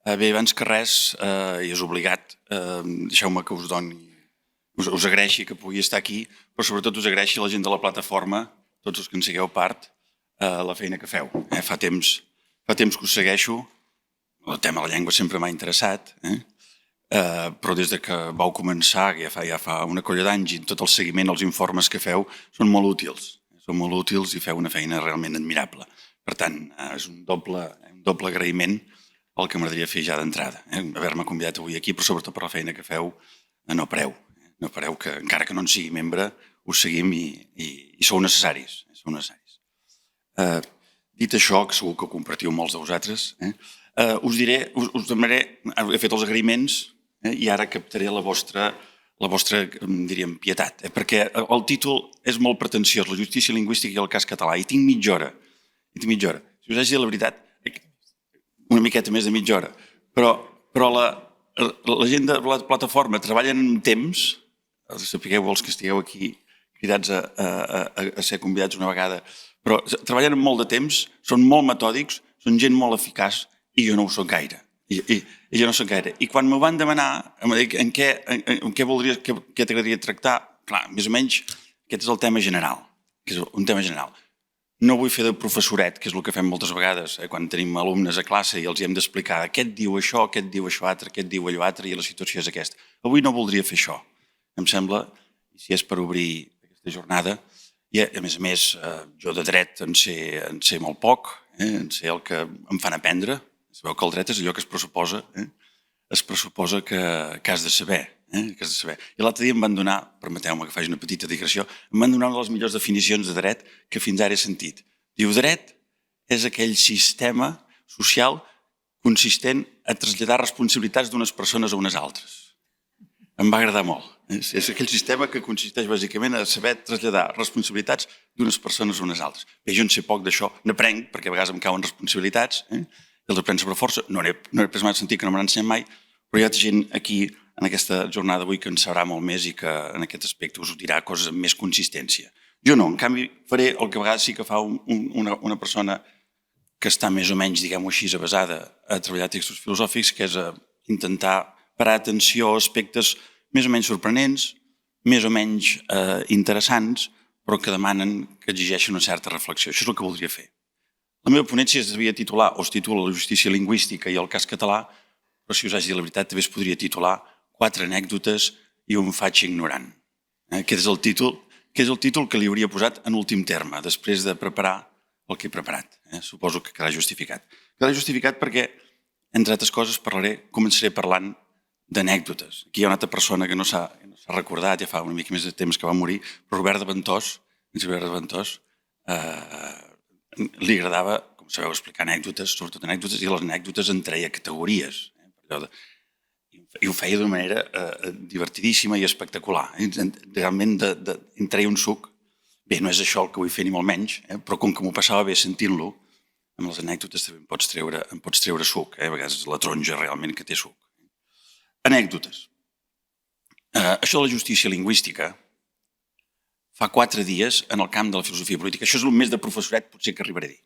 Bé, abans que res, i és obligat, deixeu-me que us doni, us agraeixi que pugui estar aquí, però sobretot us agraeixi a la gent de la plataforma, tots els que en sigueu part, la feina que feu. Fa temps que us segueixo, el tema de la llengua sempre m'ha interessat, però des de que vau començar, ja fa una colla d'anys, i tot el seguiment, els informes que feu, són molt útils. Són molt útils i feu una feina realment admirable. Per tant, és un doble agraïment el que m'agradaria fer ja d'entrada. Haver-me convidat avui aquí, però sobretot per la feina que feu, no pareu. No pareu, que encara que no en sigui membre, us seguim i sou necessaris. Dit això, que segur que ho compartiu molts de vosaltres, us demanaré, he fet els agraïments i ara captaré la vostra, diríem, pietat, perquè el títol és molt pretensiós, la justícia lingüística i el cas català, i tinc mitja hora. Si us haig de dir la veritat, una miqueta més de mitja hora, però la gent de la plataforma treballen en temps, sapigueu els que estigueu aquí cridats a ser convidats una vegada, però treballen amb molt de temps, són molt metòdics, són gent molt eficaç i jo no ho soc gaire. I quan m'ho van demanar en què t'agradaria tractar, clar, més o menys aquest és el tema general, que és un tema general. No vull fer de professoret, que és el que fem moltes vegades quan tenim alumnes a classe i els hem d'explicar aquest diu això altre, aquest diu allò altre i la situació és aquesta. Avui no voldria fer això. Em sembla, si és per obrir aquesta jornada, i a més, jo de dret en sé molt poc, en sé el que em fan aprendre. Sabeu que el dret és allò que es pressuposa que has de saber. I l'altre dia em van donar, permeteu-me que faci una petita digressió, em van donar una de les millors definicions de dret que fins ara he sentit. Diu, dret és aquell sistema social consistent a traslladar responsabilitats d'unes persones a unes altres. Em va agradar molt. És aquell sistema que consisteix bàsicament a saber traslladar responsabilitats d'unes persones a unes altres. Bé, jo en sé poc d'això, n'aprenc, perquè a vegades em cauen responsabilitats, i els aprenc sobre força, no n'he pres mai sentit que no me n'han ensenyat mai, però hi ha gent aquí en aquesta jornada avui que en sabrà molt més i que en aquest aspecte us ho dirà coses amb més consistència. Jo no, en canvi faré el que a vegades sí que fa una persona que està més o menys, diguem-ho així, avesada a treballar textos filosòfics, que és intentar parar atenció a aspectes més o menys sorprenents, més o menys interessants, però que demanen, que exigeixen una certa reflexió. Això és el que voldria fer. La meva ponència es devia titular, o es titula La justícia lingüística i el cas català, però si us haig de dir la veritat també es podria titular 4 anècdotes i un faig ignorant. Aquest és el títol que li hauria posat en últim terme, després de preparar el que he preparat. Suposo que quedarà justificat. Quedarà justificat perquè, entre altres coses, començaré parlant d'anècdotes. Aquí hi ha una altra persona que no s'ha recordat, ja fa una mica més de temps que va morir, però Robert de Ventós, li agradava, com sabeu, explicar anècdotes, sobretot anècdotes, i les anècdotes en treia categories. I ho feia d'una manera divertidíssima i espectacular. Realment en treia un suc. Bé, no és això el que vull fer ni molt menys, però com que m'ho passava bé sentint-lo, amb les anècdotes també em pots treure suc. A vegades és la taronja realment que té suc. Anècdotes. Això de la justícia lingüística fa 4 dies en el camp de la filosofia política. Això és el més de professoret potser que arribaré a dir.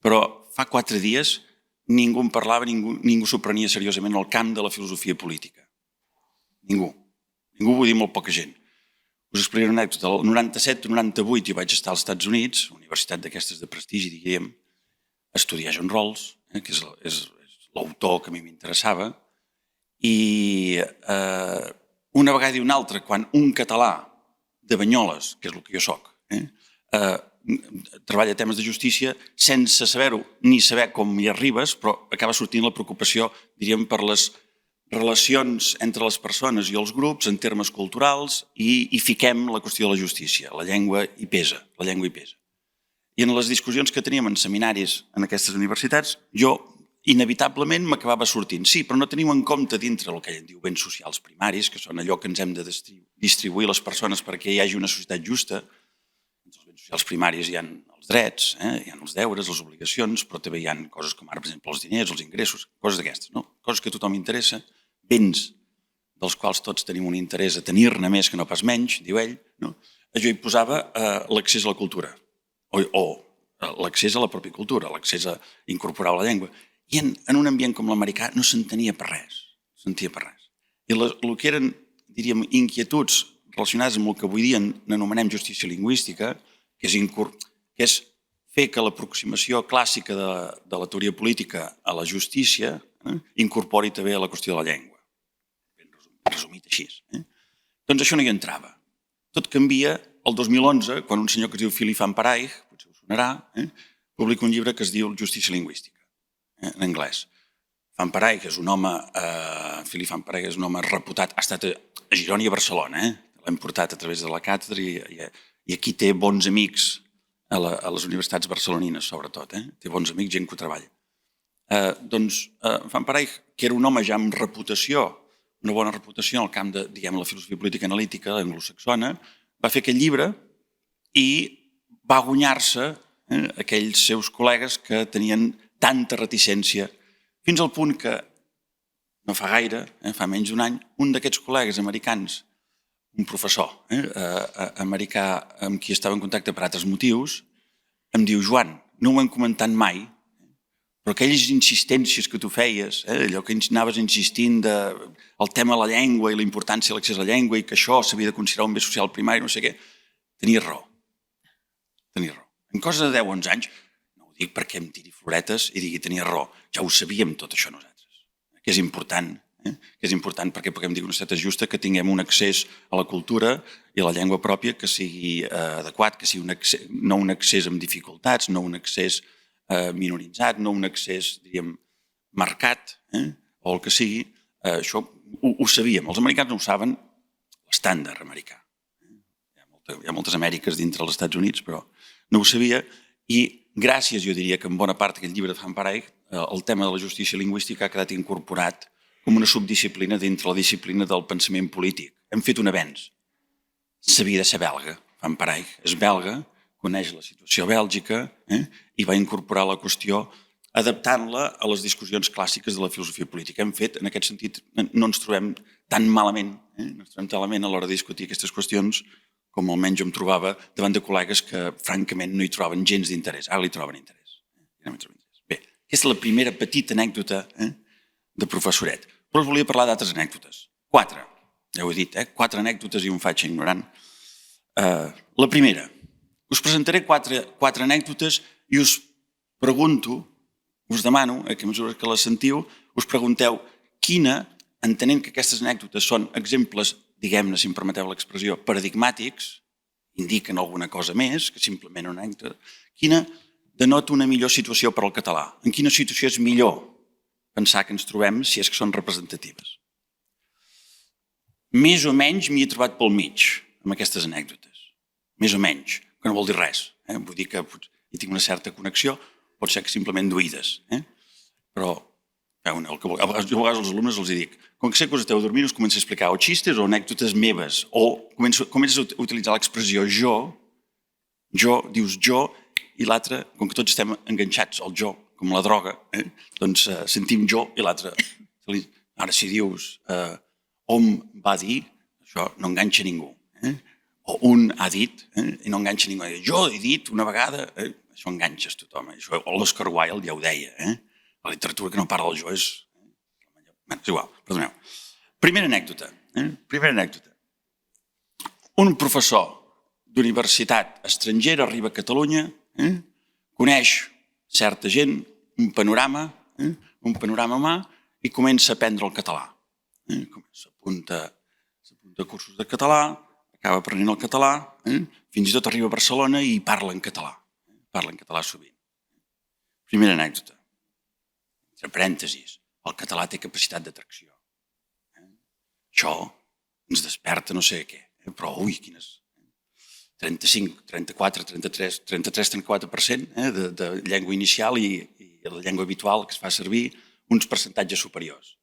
Però fa 4 dies ningú en parlava, ningú s'ho prenia seriosament al camp de la filosofia política. Ningú. Ningú, vull dir molt poca gent. Us explicaré una anècdota. El 97-98 jo vaig estar als Estats Units, universitat d'aquestes de prestigi, diríem, a estudiar John Rawls, que és l'autor que a mi m'interessava, i una vegada i una altra, quan un català de Banyoles, que és el que jo soc, treballa temes de justícia sense saber-ho ni saber com hi arribes, però acaba sortint la preocupació, diríem, per les relacions entre les persones i els grups en termes culturals i fiquem la qüestió de la justícia. La llengua hi pesa. I en les discussions que teníem en seminaris en aquestes universitats, jo inevitablement m'acabava sortint. Sí, però no teniu en compte dintre el que ell diu béns socials primaris, que són allò que ens hem de distribuir les persones perquè hi hagi una societat justa. Entre els béns socials primaris hi ha els drets, hi ha els deures, les obligacions, però també hi ha coses com ara, per exemple, els diners, els ingressos, coses d'aquestes, coses que a tothom interessa, béns dels quals tots tenim un interès a tenir-ne més que no pas menys, diu ell. Jo hi posava l'accés a la cultura, o l'accés a la pròpia cultura, l'accés a incorporar la llengua. I en un ambient com l'americà no s'entenia per res. I el que eren, diríem, inquietuds relacionades amb el que avui dia n'anomenem justícia lingüística, que és fer que l'aproximació clàssica de la teoria política a la justícia incorpori també a la qüestió de la llengua. Ben resumit així. Doncs això no hi entrava. Tot canvia el 2011, quan un senyor que es diu Philippe van Parijs, potser us sonarà, publica un llibre que es diu Justícia lingüística, en anglès. Van Parijs és un home, Philippe van Parijs és un home reputat, ha estat a Girona i a Barcelona, l'hem portat a través de la càtedra i aquí té bons amics a les universitats barcelonines, sobretot. Té bons amics, gent que ho treballa. Doncs Van Parijs, que era un home ja amb reputació, una bona reputació en el camp de, diguem, la filosofia política analítica anglosaxona, va fer aquest llibre i va guanyar-se aquells seus col·legues que tenien tanta reticència, fins al punt que no fa gaire, fa menys d'un any, un d'aquests col·legues americans, un professor americà amb qui estava en contacte per altres motius, em diu: Joan, no ho hem comentat mai, però aquelles insistències que tu feies, allò que anaves insistint del tema de la llengua i la importància de l'accés a la llengua i que això s'havia de considerar un bé social primari, no sé què, tenies raó. En cosa de 10 o 11 anys, no ho dic perquè em tiri floretes i digui tenia raó, ja ho sabíem tot això nosaltres, que és important perquè puguem dir una societat justa, que tinguem un accés a la cultura i a la llengua pròpia que sigui adequat, que sigui no un accés amb dificultats, no un accés minoritzat, no un accés, diríem, marcat, o el que sigui. Això ho sabíem. Els americans no ho saben, l'estàndard americà. Hi ha moltes Amèriques dintre dels Estats Units, però no ho sabia. I gràcies, jo diria, que en bona part d'aquest llibre de Van Parijs, el tema de la justícia lingüística ha quedat incorporat com una subdisciplina dintre la disciplina del pensament polític. Hem fet un avenç. S'havia de ser belga. Van Parijs és belga, coneix la situació a Bèlgica i va incorporar la qüestió adaptant-la a les discussions clàssiques de la filosofia política. Hem fet, en aquest sentit, no ens trobem tan malament, a l'hora de discutir aquestes qüestions com almenys jo em trobava davant de col·legues que, francament, no hi troben gens d'interès. Ara li troben interès. Bé, aquesta és la primera petita anècdota de professoret. Però us volia parlar d'altres anècdotes. 4, ja ho he dit, 4 anècdotes i un faig ignorant. La primera, us presentaré 4 anècdotes i us pregunto, us demano, que a mesura que les sentiu, us pregunteu quina, entenent que aquestes anècdotes són exemples, diguem-ne, si em permeteu l'expressió, paradigmàtics, indiquen alguna cosa més que simplement una anècdota, quina denota una millor situació per al català. En quina situació és millor pensar que ens trobem si és que són representatives. Més o menys m'hi he trobat pel mig amb aquestes anècdotes. Més o menys, que no vol dir res. Vull dir que hi tinc una certa connexió, pot ser que simplement d'oïdes. Però jo a vegades als alumnes els dic, quan sé que us esteu dormint us començo a explicar o xistes o anècdotes meves, o comences a utilitzar l'expressió jo, dius jo, i l'altre, com que tots estem enganxats al jo, com la droga, doncs sentim jo i l'altre. Ara si dius hom va dir, això no enganxa ningú. O un ha dit i no enganxa ningú. Jo he dit una vegada, això enganxes tothom. O l'Oscar Wilde ja ho deia. La literatura que no parla del jo és... És igual, perdoneu. Primera anècdota. Un professor d'universitat estrangera arriba a Catalunya, coneix certa gent, un panorama humà i comença a aprendre el català. S'apunta a cursos de català, acaba aprenent el català, fins i tot arriba a Barcelona i parla en català. Parla en català sovint. Primera anècdota. Entre parèntesis, el català té capacitat d'atracció. Això ens desperta no sé què, però ui, quines... 35, 34, 33, 34% de llengua inicial i la llengua habitual que es fa servir, uns percentatges superiors.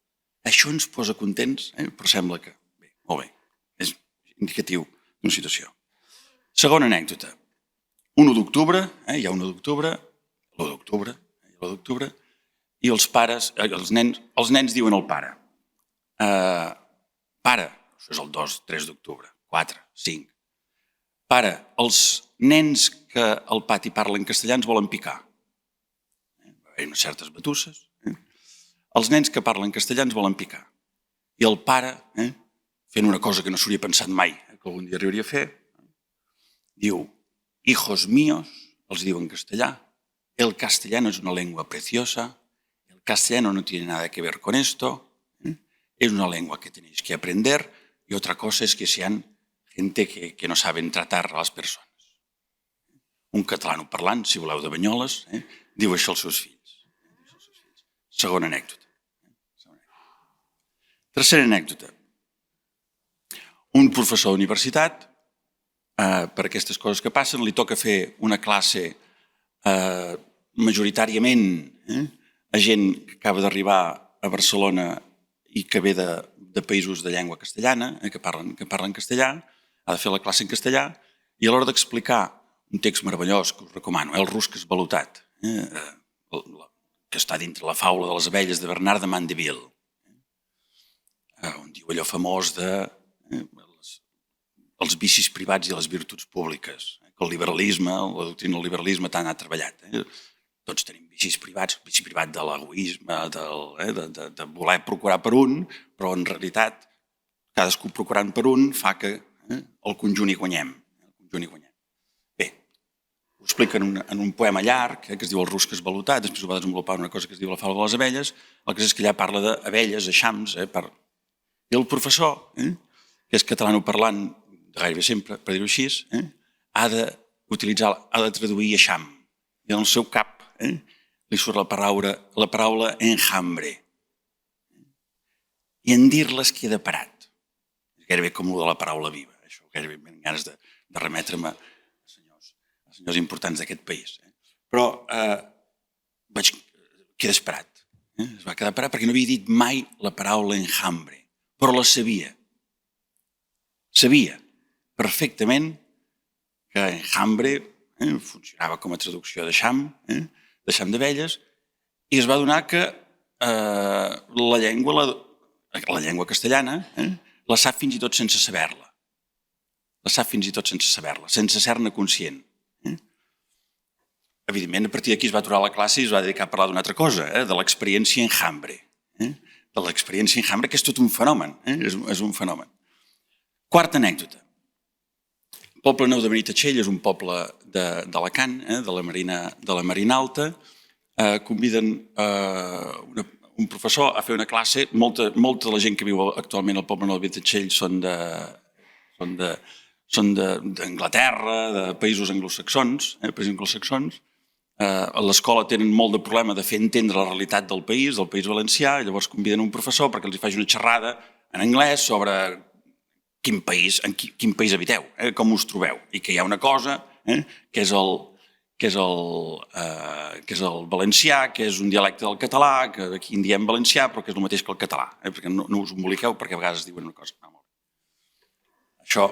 Això ens posa contents, però sembla que... Bé, molt bé, és indicatiu d'una situació. Segona anècdota. 1 d'octubre, hi ha 1 d'octubre, l'1 d'octubre, i els pares, els nens diuen al pare, pare, això és el 2, 3 d'octubre, 4, 5, pare, els nens que al pati parlen castellà ens volen picar. Una unes certes batusses. Els nens que parlen castellà ens volen picar. I el pare, fent una cosa que no s'hauria pensat mai, que algun dia arribaria a fer, diu, hijos míos, els diu en castellà, el castellano es una lengua preciosa, el castellano no tiene nada que ver con esto, es una lengua que tenéis que aprender y otra cosa es que sean gente que no saben tratar a les persones. Un catalano parlant, si voleu de Banyoles, diu això als seus fills. Segona anècdota. Tercera anècdota. Un professor d'universitat, per aquestes coses que passen, li toca fer una classe majoritàriament a gent que acaba d'arribar a Barcelona i que ve de països de llengua castellana, que parlen castellà, ha de fer la classe en castellà, i a l'hora d'explicar un text meravellós que us recomano, El rusc esvalotat, que està dintre la faula de les abelles de Bernard de Mandeville, on diu allò famós de els vicis privats i les virtuts públiques, que el liberalisme, la doctrina del liberalisme tant ha treballat. Tots tenim vicis privats, el vici privat de l'egoisme, de voler procurar per un, però en realitat cadascú procurant per un fa que el conjunt hi guanyem. Bé, ho explica en un poema llarg que es diu El rusc esvalotat, després ho va desenvolupar una cosa que es diu La faula de les abelles, el que és que allà parla d'abelles, eixams, i el professor, que és catalanoparlant gairebé sempre, per dir-ho així, ha de traduir eixam. I en el seu cap li surt la paraula enjambre. I en dir-les queda parat. És gairebé com el de la paraula viva. Això gairebé m'han ganes de remetre-me a senyors importants d'aquest país. Però queda esperat. Es va quedar parat perquè no havia dit mai la paraula enjambre, però la sabia. Sabia perfectament que enjambre funcionava com a traducció d'eixam, d'eixam d'abelles, i es va adonar que la llengua castellana la sap fins i tot sense saber-la. Sense ser-ne conscient. Evidentment, a partir d'aquí es va aturar la classe i es va dedicar a parlar d'una altra cosa, de l'experiència enjambre. De l'experiència enjambre, que és tot un fenomen. És un fenomen. Quarta anècdota. El poble nou de Benitatxell és un poble d'Alacant, de la Marina Alta. Conviden un professor a fer una classe. Molta de la gent que viu actualment al poble nou de Benitatxell són d'Anglaterra, de països anglosaxons, A l'escola tenen molt de problema de fer entendre la realitat del país valencià, i llavors conviden un professor perquè els faci una xerrada en anglès sobre en quin país habiteu, com us trobeu, i que hi ha una cosa que és el valencià, que és un dialecte del català, que aquí en diem valencià, però que és el mateix que el català, perquè no us emboliqueu, perquè a vegades diuen una cosa. Això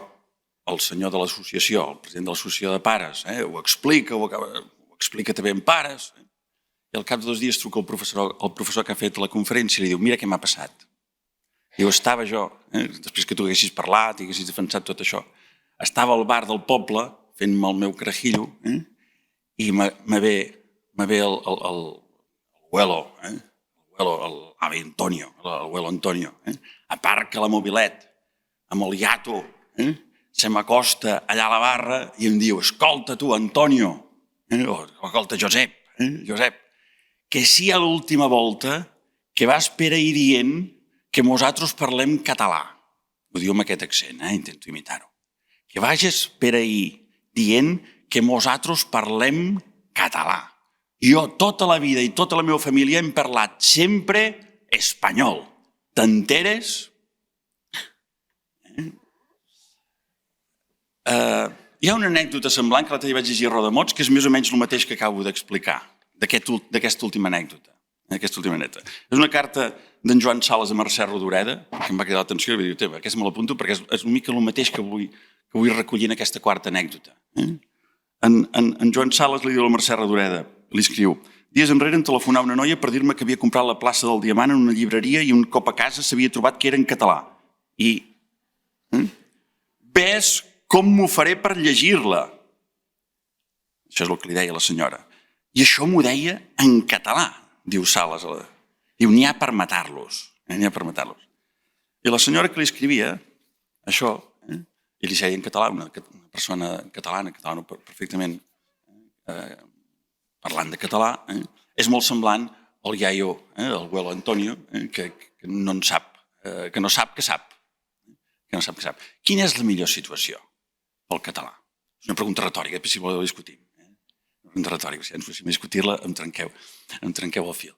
el senyor de l'associació, el president de l'associació de pares, ho explica també en pares, i al cap de 2 dies truca el professor que ha fet la conferència i li diu, mira què m'ha passat. Diu, estava jo, després que tu haguessis parlat i haguessis defensat tot això, estava al bar del poble fent-me el meu carajillo i me ve l'abuelo, l'avi Antonio, l'abuelo Antonio, aparca la mobilet amb el gato, se m'acosta allà a la barra i em diu, escolta tu, Antonio, escolta, Josep, que sí a l'última volta que vas per ahir dient que nosaltres parlem català. Ho diu amb aquest accent, intento imitar-ho. Que vagis per ahir dient que nosaltres parlem català. Jo tota la vida i tota la meva família hem parlat sempre espanyol. T'enteres? Hi ha una anècdota semblant que l'altre dia vaig llegir a Rodamots, que és més o menys el mateix que acabo d'explicar, d'aquesta última anècdota. És una carta d'en Joan Sales a Mercè Rodoreda, que em va cridar l'atenció i va dir, aquesta me l'apunto perquè és una mica el mateix que vull recollir en aquesta quarta anècdota. En Joan Sales li diu a Mercè Rodoreda, li escriu, dies enrere em telefonava una noia per dir-me que havia comprat la plaça del Diamant en una llibreria i un cop a casa s'havia trobat que era en català. I ves com m'ho faré per llegir-la? Això és el que li deia la senyora. I això m'ho deia en català. diu Sales. Diu, n'hi ha per matar-los. N'hi ha per matar-los. I la senyora que li escrivia això, i li deia en català, una persona catalana perfectament parlant de català, és molt semblant al iaio, el abuelo Antonio, que no sap que sap. Que no sap que sap. Quina és la millor situació pel català? És una pregunta retòrica, si voleu discutir. Una pregunta retòrica, si ens fóssim a discutir-la em trenqueu el fil.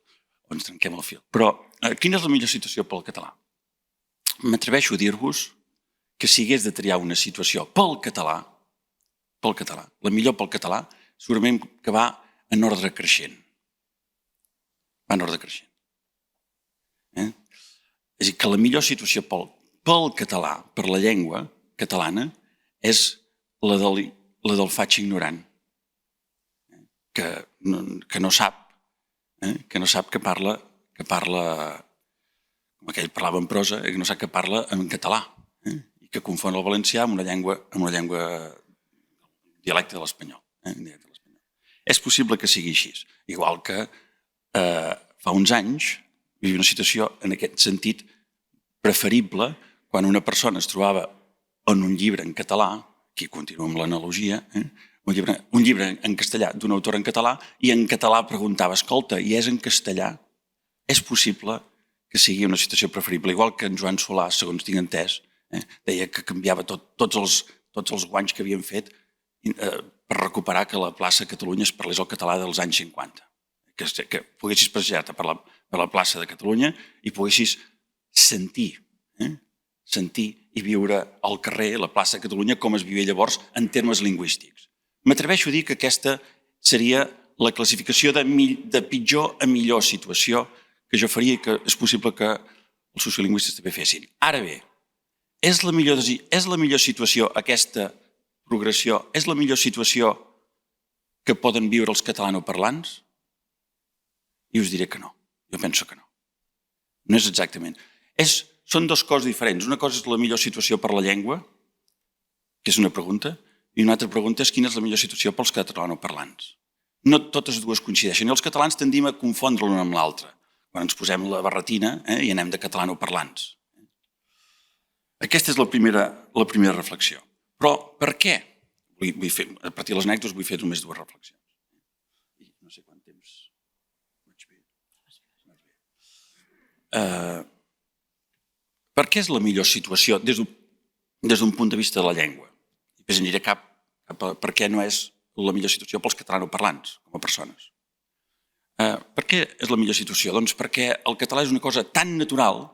O ens trenquem el fil. Però quina és la millor situació pel català? M'atreveixo a dir-vos que si hagués de triar una situació pel català, la millor pel català, segurament que va en ordre creixent. Va en ordre creixent. És a dir, que la millor situació pel català, per la llengua catalana, és la del faig ignorant, que no sap que parla, com aquell parlava en prosa, que no sap que parla en català, i que confon el valencià amb una llengua dialecte de l'espanyol. És possible que sigui així. Igual que fa uns anys hi havia una situació en aquest sentit preferible quan una persona es trobava en un llibre en català, aquí continuo amb l'analogia, un llibre en castellà d'un autor en català i en català preguntava, escolta, i és en castellà? És possible que sigui una situació preferible, igual que en Joan Solà, segons tinc entès, deia que canviava tots els guanys que havien fet per recuperar que la plaça de Catalunya es parlés el català dels anys 50. Que poguessis passejar-te per la plaça de Catalunya i poguessis sentir i viure al carrer, la plaça de Catalunya, com es vivia llavors en termes lingüístics. M'atreveixo a dir que aquesta seria la classificació de pitjor a millor situació que jo faria i que és possible que els sociolingüistes també fessin. Ara bé, és la millor situació aquesta progressió, és la millor situació que poden viure els catalanoparlants? I us diré que no. Jo penso que no. No és exactament. Són dues coses diferents. Una cosa és la millor situació per la llengua, que és una pregunta, i una altra pregunta és quina és la millor situació pels catalanoparlants. No totes dues coincideixen. I els catalans tendim a confondre l'una amb l'altra. Quan ens posem la barretina i anem de catalanoparlants. Aquesta és la primera reflexió. Però per què? A partir de les anècdotes vull fer només dues reflexions. No sé quant temps vaig bé. Per què és la millor situació des d'un punt de vista de la llengua? I després aniré cap a per què no és la millor situació pels catalanoparlants com a persones. Per què és la millor situació? Doncs perquè el català és una cosa tan natural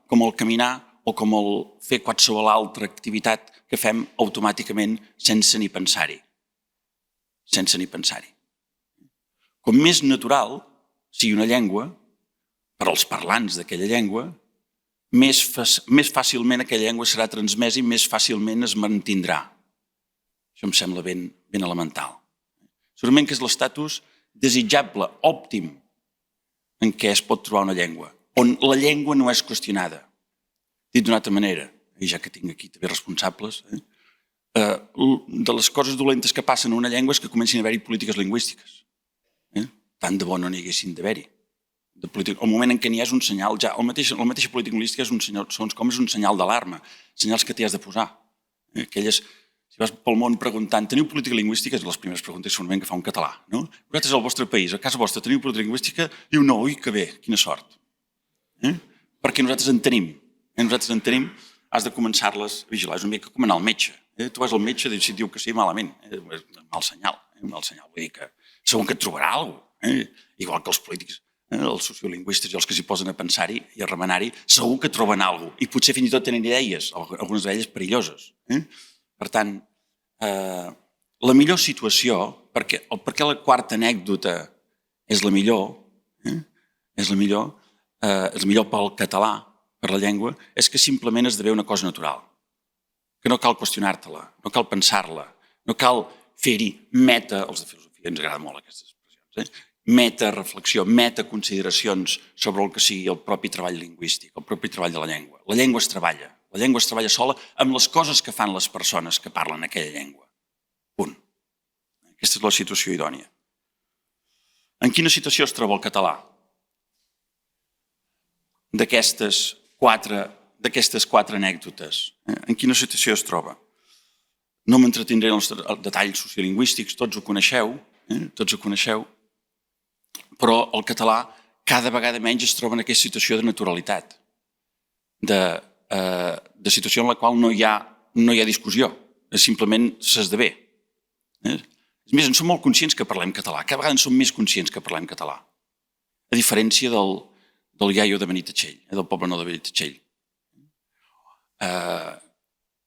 com el caminar o com el fer qualsevol altra activitat que fem automàticament sense ni pensar-hi. Sense ni pensar-hi. Com més natural sigui una llengua, per als parlants d'aquella llengua, més fàcilment aquella llengua serà transmesa i més fàcilment es mantindrà. Això em sembla ben elemental. Segurament que és l'estatus desitjable, òptim, en què es pot trobar una llengua, on la llengua no és qüestionada. Dit d'una altra manera, i ja que tinc aquí també responsables, de les coses dolentes que passen a una llengua és que comencin a haver-hi polítiques lingüístiques. Tant de bo no n'hi haguessin d'haver-hi. El moment en què n'hi ha és un senyal, ja la mateixa política lingüística és un senyal d'alarma, senyals que t'hi has de posar. Si vas pel món preguntant, teniu política lingüística? És les primeres preguntes segurament que fa un català. Vosaltres al vostre país, a casa vostra, teniu política lingüística? Diu, no, ui, que bé, quina sort. Perquè nosaltres en tenim, has de començar-les a vigilar. És una mica com anar al metge. Tu vas al metge i si et diu que sí, malament. Mal senyal. Vull dir que segur que et trobarà alguna cosa. Igual que els polítics, els sociolingüistes i els que s'hi posen a pensar-hi i a remenar-hi, segur que troben alguna cosa. I potser fins i tot tenen idees, algunes d'elles perilloses. Per tant, la millor situació, perquè la quarta anècdota és la millor pel català, per la llengua, és que simplement esdevé una cosa natural, que no cal qüestionar-te-la, no cal pensar-la, no cal fer-hi meta, els de filosofia ens agraden molt aquestes expressions, meta-reflexió, meta-consideracions sobre el que sigui el propi treball lingüístic, el propi treball de la llengua. La llengua es treballa sola amb les coses que fan les persones que parlen aquella llengua. Punt. Aquesta és la situació idònia. En quina situació es troba el català? D'aquestes quatre anècdotes. En quina situació es troba? No m'entretindré en els detalls sociolingüístics, tots ho coneixeu, però el català cada vegada menys es troba en aquesta situació de naturalitat, de situació en la qual no hi ha discussió, simplement s'esdevé. És més, en som molt conscients que parlem català, cada vegada en som més conscients que parlem català, a diferència del iaio de Benitatxell, del poble nou de Benitatxell.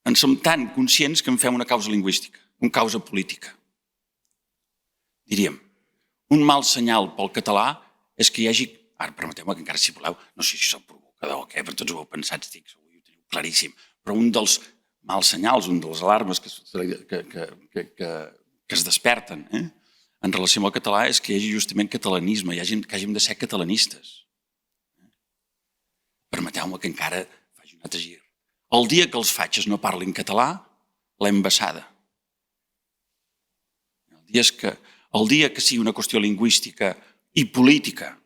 En som tan conscients que en fem una causa lingüística, una causa política. Diríem, un mal senyal pel català és que hi hagi, ara permeteu-me que encara si voleu, no sé si sóc provocador o què, però tots ho heu pensat, estic segur, ho teniu claríssim, però un dels mals senyals, un de les alarmes que es desperten en relació amb el català és que hi hagi justament catalanisme, que hàgim de ser catalanistes. Permeteu-me que encara faci un altre gir. El dia que els fatxes no parlin català, l'hem vessada. El dia que sigui una qüestió lingüística i política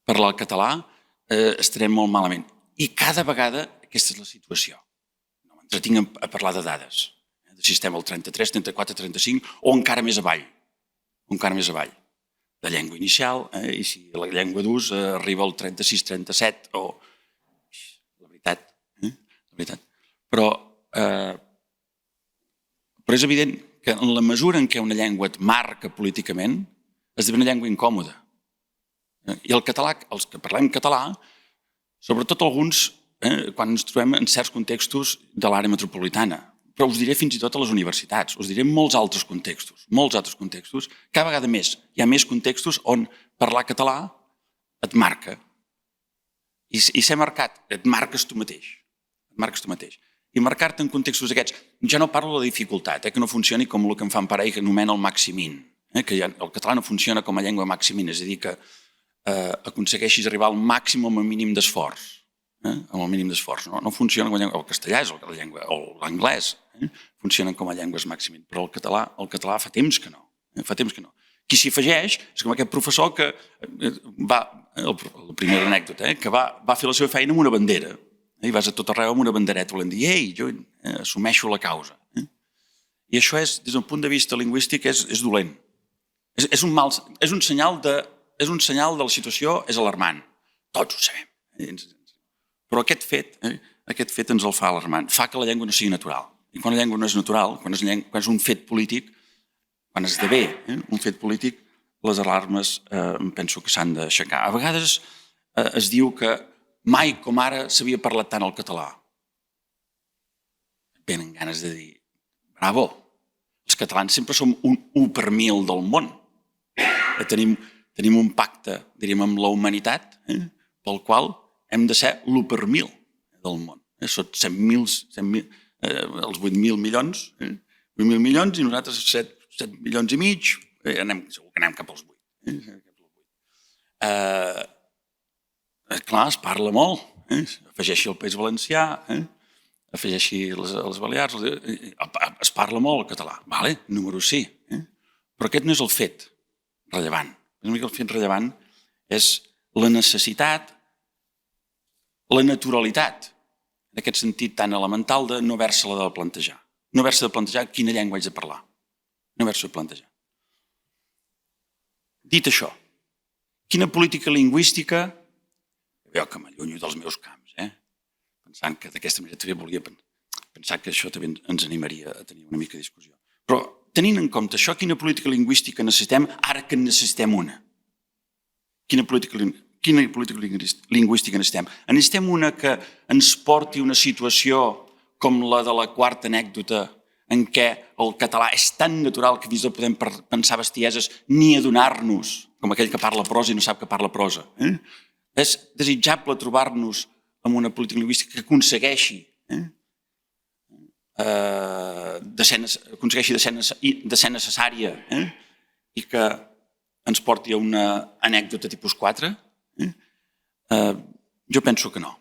parlar el català, estarem molt malament. I cada vegada aquesta és la situació. No m'entretinc a parlar de dades, de sistema el 33, 34, 35 o encara més avall. De llengua inicial, i si la llengua d'ús arriba al 36, 37 o... La veritat. Però és evident que en la mesura en què una llengua et marca políticament, esdevé una llengua incòmoda. I el català, els que parlem català, sobretot alguns, quan ens trobem en certs contextos de l'àrea metropolitana, però us diré fins i tot a les universitats, us diré en molts altres contextos, cada vegada més. Hi ha més contextos on parlar català et marca. I ser marcat, et marques tu mateix. I marcar-te en contextos aquests, ja no parlo de la dificultat, que no funcioni com el que em fan parar i que anomena el maximin, que el català no funciona com a llengua maximin, és a dir, que aconsegueixis arribar al màxim amb el mínim d'esforç. No funciona com a llengua, el castellà és la llengua, o l'anglès, funcionen com a llengües maximin, però el català fa temps que no. Qui s'hi afegeix és com aquest professor que va, la primera anècdota, que va fer la seva feina amb una bandera, i vas a tot arreu amb una bandereta volent dir ei, jo assumeixo la causa. I això és, des d'un punt de vista lingüístic, és dolent. És un senyal de la situació, és alarmant. Tots ho sabem. Però aquest fet ens el fa alarmant. Fa que la llengua no sigui natural. I quan la llengua no és natural, quan és un fet polític, quan esdevé un fet polític, les alarmes penso que s'han d'aixecar. A vegades es diu que mai com ara s'havia parlat tant el català. Venen ganes de dir, bravo, els catalans sempre som un 1 per 1000 del món. Tenim un pacte, diríem, amb la humanitat, pel qual hem de ser l'1 per 1000 del món. Són 100.000, els 8.000 milions, 8.000 milions i nosaltres 7 milions i mig, segur que anem cap als 8. Clar, es parla molt, afegeixi el País Valencià, afegeixi les Balears, es parla molt el català, número sí, però aquest no és el fet rellevant. El fet rellevant és la necessitat, la naturalitat, en aquest sentit tan elemental de no haver-se-la de plantejar. No haver-se de plantejar quina llengua haig de parlar. No haver-se de plantejar. Dit això, quina política lingüística... Veieu que m'allunyo dels meus camps, pensant que d'aquesta manera també volia pensar que això també ens animaria a tenir una mica de discussió. Però tenint en compte això, quina política lingüística necessitem ara que en necessitem una? Quina política lingüística necessitem? Necessitem una que ens porti a una situació com la de la quarta anècdota en què el català és tan natural que fins i tot podem pensar bestieses ni adonar-nos, com aquell que parla prosa i no sap que parla prosa. És desitjable trobar-nos amb una política lingüística que aconsegueixi de ser necessària i que ens porti a una anècdota tipus 4? Jo penso que no.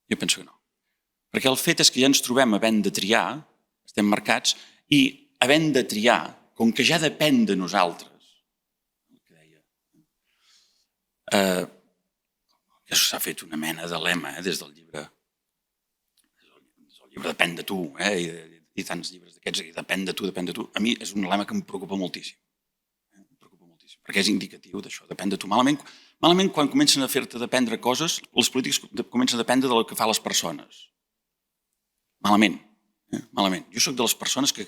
Perquè el fet és que ja ens trobem havent de triar, estem marcats, i havent de triar, com que ja depèn de nosaltres, que s'ha fet una mena de lema des del llibre Depèn de tu, i tants llibres d'aquests, depèn de tu. A mi és un lema que em preocupa moltíssim. Perquè és indicatiu d'això, depèn de tu. Malament quan comencen a fer-te dependre coses, els polítics comencen a dependre del que fa les persones. Malament. Jo soc de les persones que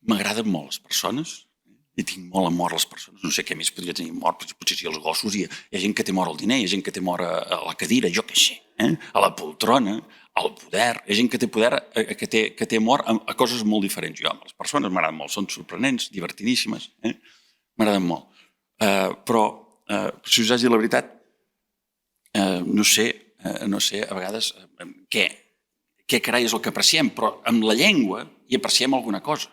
m'agraden molt les persones, i tinc molt amor a les persones. No sé què més podria tenir amor, potser sí als gossos, hi ha gent que té amor al diner, hi ha gent que té amor a la cadira, jo què sé, a la poltrona, al poder. Hi ha gent que té poder, que té amor a coses molt diferents. Jo, les persones m'agraden molt, són sorprenents, divertidíssimes, m'agraden molt. Però, si us hagi la veritat, no sé a vegades què carai és el que apreciem, però amb la llengua hi apreciem alguna cosa.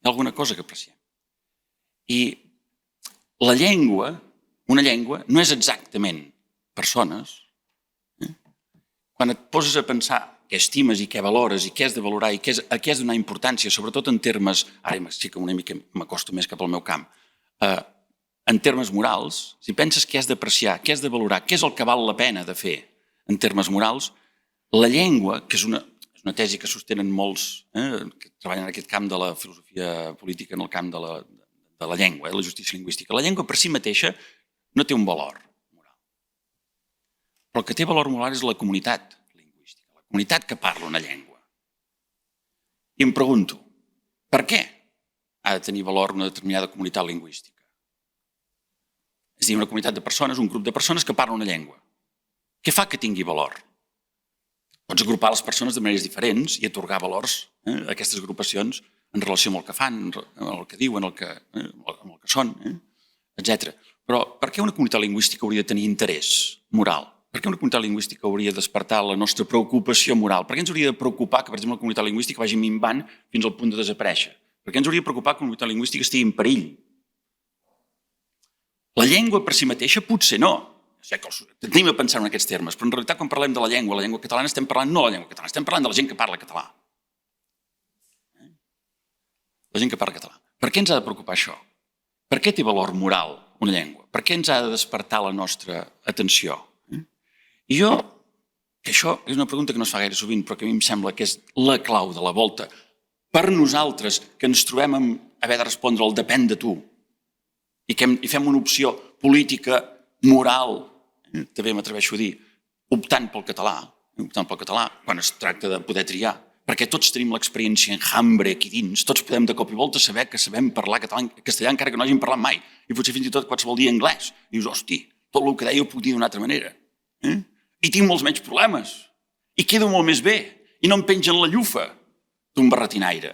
Hi ha alguna cosa que apreciem. I la llengua, una llengua, no és exactament persones. Quan et poses a pensar què estimes i què valores i què has de valorar i a què has de donar importància, sobretot en termes, ara sí que una mica m'acosto més cap al meu camp, en termes morals, si penses què has d'apreciar, què has de valorar, què és el que val la pena de fer en termes morals, la llengua, que és una tesi que sostenen molts que treballen en aquest camp de la filosofia política, en el camp de la llengua, la justícia lingüística. La llengua per si mateixa no té un valor moral. Però el que té valor moral és la comunitat lingüística, la comunitat que parla una llengua. I em pregunto, per què ha de tenir valor una determinada comunitat lingüística? És a dir, una comunitat de persones, un grup de persones que parla una llengua. Què fa que tingui valor? Pots agrupar les persones de maneres diferents i atorgar valors a aquestes agrupacions en relació amb el que fan, amb el que diuen, amb el que són, etc. Però per què una comunitat lingüística hauria de tenir interès moral? Per què una comunitat lingüística hauria de despertar la nostra preocupació moral? Per què ens hauria de preocupar que, per exemple, la comunitat lingüística vagi minvant fins al punt de desaparèixer? Per què ens hauria de preocupar que la comunitat lingüística estigui en perill? La llengua per si mateixa potser no. Tenim a pensar en aquests termes, però en realitat quan parlem de la llengua catalana estem parlant no de la llengua catalana, estem parlant de la gent que parla català. La gent que parla català. Per què ens ha de preocupar això? Per què té valor moral una llengua? Per què ens ha de despertar la nostra atenció? I que això és una pregunta que no es fa gaire sovint, però que a mi em sembla que és la clau de la volta. Per nosaltres, que ens trobem amb haver de respondre al depèn de tu, i fem una opció política, moral, també m'atreveixo a dir, optant pel català, quan es tracta de poder triar, perquè tots tenim l'experiència enjambre aquí dins, tots podem de cop i volta saber que sabem parlar castellà encara que no hàgim parlat mai, i potser fins i tot qualsevol dia anglès. I dius, hosti, tot el que deia ho puc dir d'una altra manera. I tinc molts menys problemes, i quedo molt més bé, i no em pengen la llufa d'un barretinaire.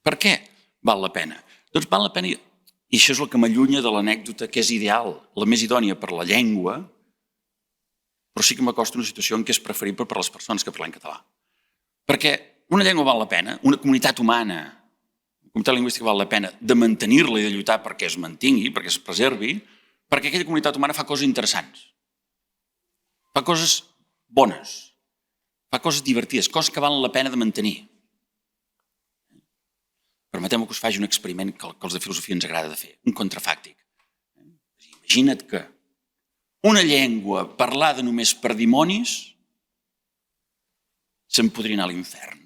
Per què val la pena? Doncs val la pena. I això és el que m'allunya de l'anècdota que és ideal, la més idònia per la llengua, però sí que m'acosta una situació en què és preferible per a les persones que parlen català. Perquè una llengua val la pena, una comunitat humana, una comunitat lingüística val la pena de mantenir-la i de lluitar perquè es mantingui, perquè es preservi, perquè aquella comunitat humana fa coses interessants, fa coses bones, fa coses divertides, coses que valen la pena de mantenir. Permeteu-me que us faci un experiment que els de filosofia ens agrada de fer, un contrafàctic. Imagina't que una llengua parlada només per dimonis se'n podria anar a l'infern.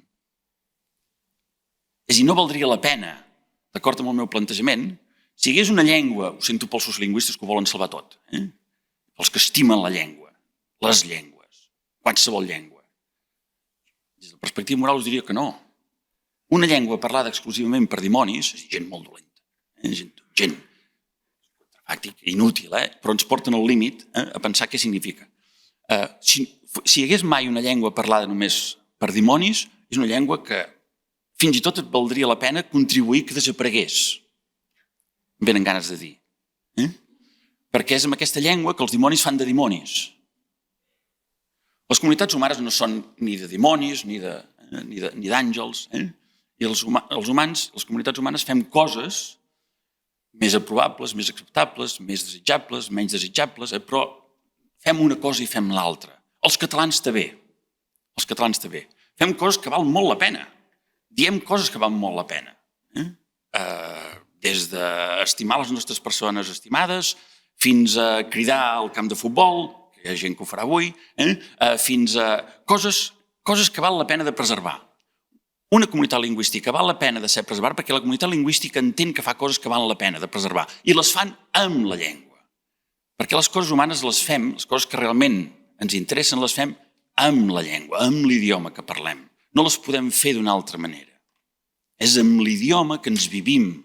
És a dir, no valdria la pena, d'acord amb el meu plantejament, si hi hagués una llengua, ho sento pels sociolingüistes que ho volen salvar tot, els que estimen la llengua, les llengües, qualsevol llengua. Des de la perspectiva moral us diria que no. Una llengua parlada exclusivament per dimonis, gent molt dolenta, gent inútil, però ens porten al límit a pensar què significa. Si hi hagués mai una llengua parlada només per dimonis, és una llengua que fins i tot et valdria la pena contribuir que desaparegués. Em venen ganes de dir. Perquè és amb aquesta llengua que els dimonis fan de dimonis. Les comunitats humanes no són ni de dimonis ni d'àngels, i els humans, les comunitats humanes, fem coses més aprovables, més acceptables, més desitjables, menys desitjables, però fem una cosa i fem l'altra. Els catalans també. Fem coses que valen molt la pena. Diem coses que valen molt la pena. des d'estimar les nostres persones estimades fins a cridar al camp de futbol, que hi ha gent que ho farà avui, fins a coses que val la pena de preservar. Una comunitat lingüística val la pena de ser preservada perquè la comunitat lingüística entén que fa coses que val la pena de preservar i les fan amb la llengua. Perquè les coses humanes les fem, les coses que realment ens interessen les fem amb la llengua, amb l'idioma que parlem. No les podem fer d'una altra manera. És amb l'idioma que ens vivim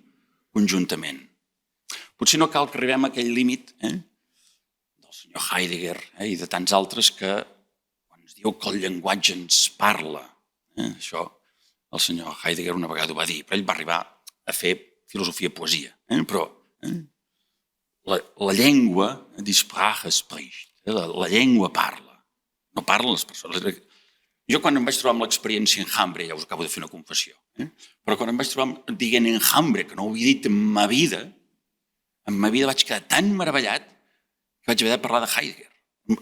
conjuntament. Potser no cal que arribem a aquell límit del senyor Heidegger i de tants altres que quan es diu que el llenguatge ens parla, això el senyor Heidegger una vegada ho va dir, però ell va arribar a fer filosofia-poesia. Però la llengua, die Sprache spricht, la llengua parla, no parlen les persones. Jo quan em vaig trobar amb l'experiència enjambre, ja us acabo de fer una confessió, però quan em vaig trobar dient enjambre, que no ho havia dit en ma vida vaig quedar tan meravellat que vaig haver de parlar de Heidegger.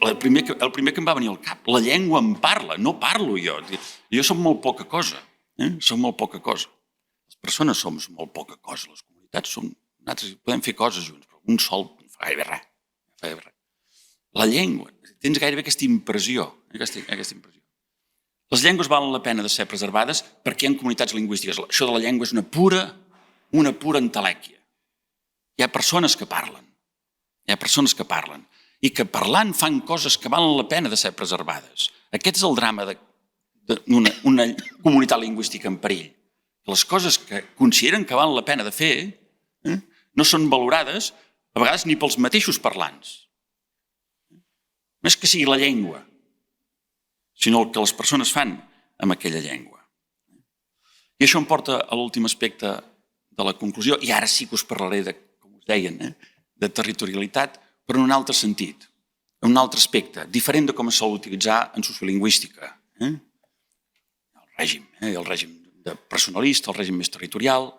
El primer que em va venir al cap, la llengua em parla, no parlo jo. Jo som molt poca cosa, som molt poca cosa. Les persones som molt poca cosa, les comunitats som... Nosaltres podem fer coses junts, però un sol no fa gairebé res. La llengua, tens gairebé aquesta impressió. Les llengües valen la pena de ser preservades perquè hi ha comunitats lingüístiques. Això de la llengua és una pura entelèquia. Hi ha persones que parlen. I que parlant fan coses que valen la pena de ser preservades. Aquest és el drama d'una comunitat lingüística en perill. Les coses que consideren que valen la pena de fer no són valorades, a vegades ni pels mateixos parlants. No és que sigui la llengua, sinó el que les persones fan amb aquella llengua. I això em porta a l'últim aspecte de la conclusió, i ara sí que us parlaré, com us deien, de territorialitat, però en un altre sentit, en un altre aspecte, diferent de com es sol utilitzar en sociolingüística. El règim personalista, el règim més territorial,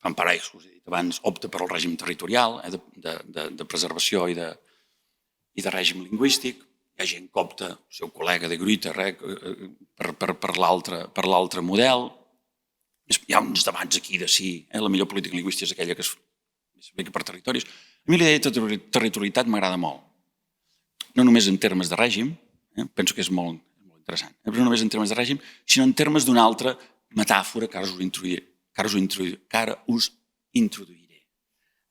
Van Parijs, us he dit abans, opta per al règim territorial, de preservació i de règim lingüístic. Hi ha gent que opta, el seu col·lega de Gruyter, per l'altre model. Hi ha uns debats aquí de si la millor política lingüística és aquella que s'aplica per territoris. A mi la idea de territorialitat m'agrada molt. No només en termes de règim, penso que és molt interessant, però no només en termes de règim, sinó en termes d'una altra metàfora que ara us introduiré.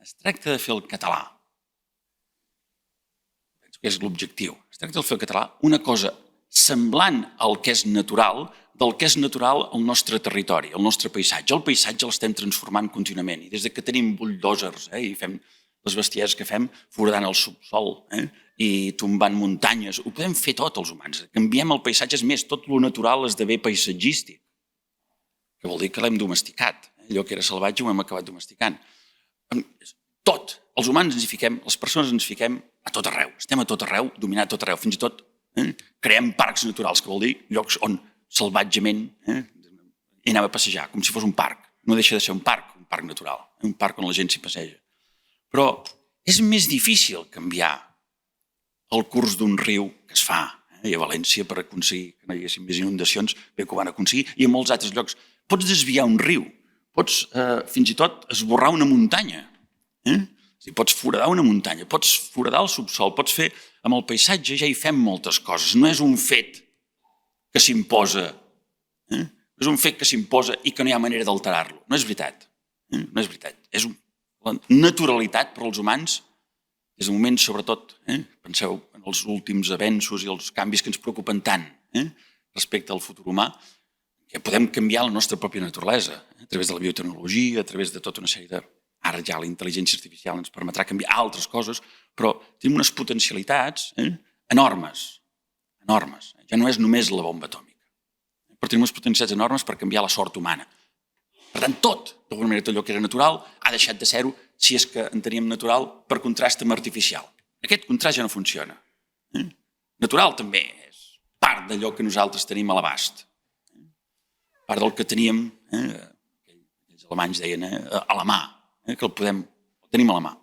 Es tracta de fer el català. Penso que és l'objectiu. Es tracta de fer el català una cosa semblant al que és natural, del que és natural al nostre territori, al nostre paisatge. El paisatge l'estem transformant contínuament i des que tenim bulldozers i fem les bestieses que fem foradant el subsol i tombant muntanyes, ho podem fer tot els humans. Canviem el paisatge, és més, tot lo natural esdevé paisatgístic, que vol dir que l'hem domesticat. Allò que era salvatge ho hem acabat domesticant. Tot, els humans ens hi fiquem, les persones ens fiquem a tot arreu. Estem a tot arreu, dominant a tot arreu. Fins i tot creem parcs naturals, que vol dir llocs on salvatgement hi anem a passejar, com si fos un parc. No deixa de ser un parc natural, un parc on la gent s'hi passeja. Però és més difícil canviar el curs d'un riu que es fa i a València per aconseguir que no hi haguessin més inundacions, bé que ho van aconseguir, i en molts altres llocs. Pots desviar un riu, pots fins i tot esborrar una muntanya, pots foradar una muntanya, pots foradar el subsol, pots fer... Amb el paisatge ja hi fem moltes coses, no és un fet que s'imposa, és un fet que s'imposa i que no hi ha manera d'alterar-lo. No és veritat, no és veritat. És la naturalitat per als humans, des del moment, sobretot, penseu en els últims avenços i els canvis que ens preocupen tant respecte al futur humà, que podem canviar la nostra pròpia naturalesa a través de la biotecnologia, a través de tota una sèrie de... Ara ja la intel·ligència artificial ens permetrà canviar altres coses, però tenim unes potencialitats enormes. Ja no és només la bomba atòmica, però tenim unes potencialitats enormes per canviar la sort humana. Per tant, tot, d'alguna manera, tot allò que era natural ha deixat de ser-ho, si és que en teníem natural, per contrast amb artificial. Aquest contrast ja no funciona. Natural també és part d'allò que nosaltres tenim a l'abast. Part del que teníem, els alemanys deien, a la mà, que el tenim a la mà.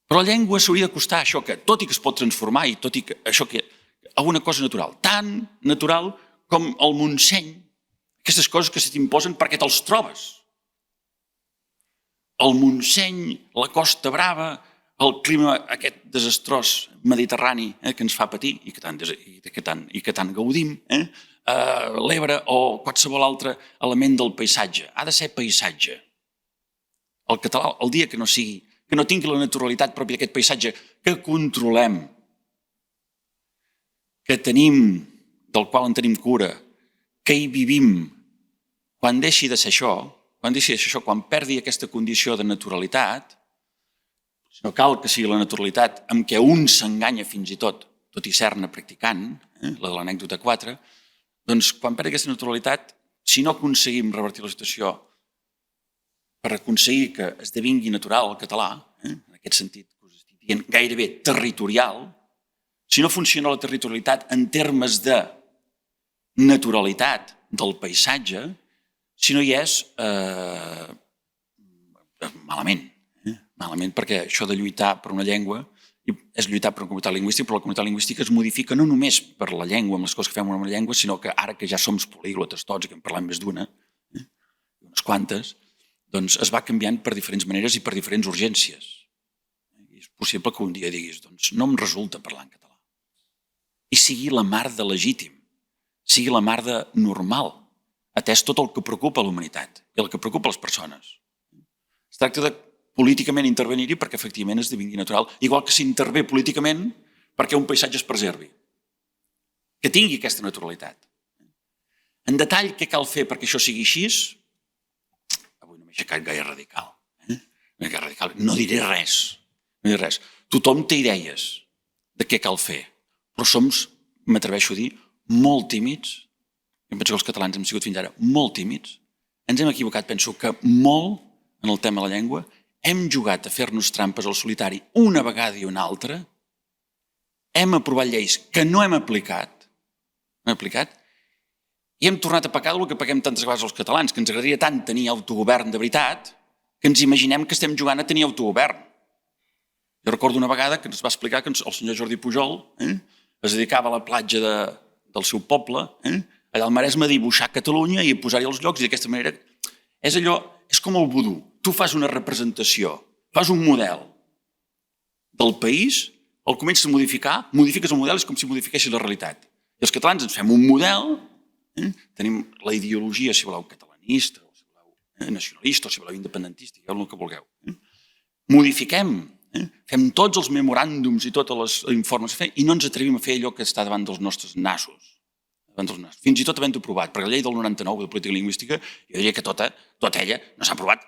Però la llengua s'hauria d'acostar a això que, tot i que es pot transformar i tot i que això que alguna cosa natural, tan natural com el Montseny, aquestes coses que se t'imposen perquè te'ls trobes. el Montseny, la Costa Brava, el clima aquest desastrós mediterrani que ens fa patir i que tant gaudim, l'Ebre o qualsevol altre element del paisatge. Ha de ser paisatge. El català, el dia que no tingui la naturalitat pròpia d'aquest paisatge, que controlem, que tenim, del qual en tenim cura, que hi vivim, quan deixi de ser això, quan perdi aquesta condició de naturalitat, no cal que sigui la naturalitat amb què un s'enganya fins i tot i ser-ne practicant, la de l'anècdota 4, doncs quan perdi aquesta naturalitat, si no aconseguim revertir la situació per aconseguir que esdevingui natural el català, en aquest sentit que us estic dient, gairebé territorial, si no funciona la territorialitat en termes de naturalitat del paisatge, si no hi és, malament. Malament, perquè això de lluitar per una llengua és lluitar per una comunitat lingüística, però la comunitat lingüística es modifica no només per la llengua, amb les coses que fem amb una llengua, sinó que ara que ja som políglotes tots i que en parlem més d'una, unes quantes, doncs es va canviant per diferents maneres i per diferents urgències. I és possible que un dia diguis, doncs no em resulta parlar en català. I sigui la mar de legítim, sigui la mar de normal, atès tot el que preocupa la humanitat i el que preocupa les persones. Es tracta de políticament intervenir-hi perquè efectivament esdevingui natural, igual que s'intervé políticament perquè un paisatge es preservi, que tingui aquesta naturalitat. En detall, què cal fer perquè això sigui així? Avui no m'he aixecat gaire radical. No diré res. Tothom té idees de què cal fer, però som, m'atreveixo a dir, molt tímids. Jo penso que els catalans hem sigut fins ara molt tímids. Ens hem equivocat, penso que molt en el tema de la llengua. Hem jugat a fer-nos trampes al solitari una vegada i una altra. Hem aprovat lleis que no hem aplicat. I hem tornat a pecar del que paguem tantes vegades als catalans, que ens agradaria tant tenir autogovern de veritat, que ens imaginem que estem jugant a tenir autogovern. Jo recordo una vegada que ens va explicar que el senyor Jordi Pujol es dedicava a la platja del seu poble, allà al Maresme, a dibuixar Catalunya i a posar-hi els llocs, i d'aquesta manera és com el vudú. Tu fas una representació, fas un model del país, el comences a modificar, modifiques el model, és com si modifiquessis la realitat. I els catalans ens fem un model, tenim la ideologia, si voleu, catalanista, o si voleu, nacionalista, o si voleu, independentista, el que vulgueu. Modifiquem, fem tots els memoràndums i totes les informes i no ens atrevim a fer allò que està davant dels nostres nassos. Fins i tot havent-ho provat, perquè la llei del 99 de política lingüística, jo diria que tota ella no s'ha aprovat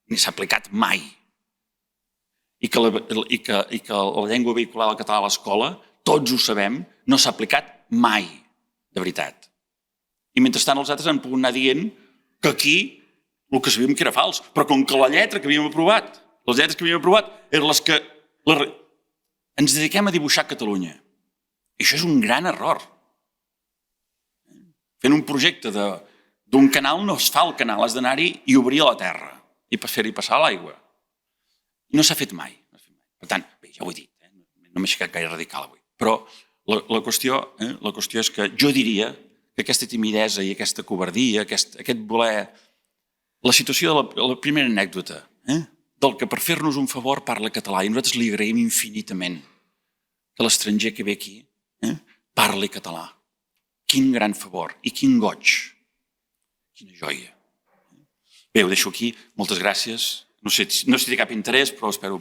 ni s'ha aplicat mai. I que la llengua vehicular del català a l'escola, tots ho sabem, no s'ha aplicat mai, de veritat. I mentrestant els altres han pogut anar dient que aquí el que sabíem que era fals, però com que la lletra que havíem aprovat, les lletres que havíem aprovat eren les que... Ens dediquem a dibuixar Catalunya. I això és un gran error. Fent un projecte d'un canal no es fa el canal, has d'anar-hi i obrir a la terra i fer-hi passar l'aigua. I no s'ha fet mai. Per tant, bé, ja ho he dit, no m'he aixecat gaire radical avui. Però la qüestió és que jo diria que aquesta timidesa i aquesta covardia, aquest voler... La situació de la primera anècdota, del que per fer-nos un favor parla català, i nosaltres li agraïm infinitament que l'estranger que ve aquí parli català. Quin gran favor i quin goig. Quina joia. Bé, ho deixo aquí. Moltes gràcies. No sé si té cap interès, però espero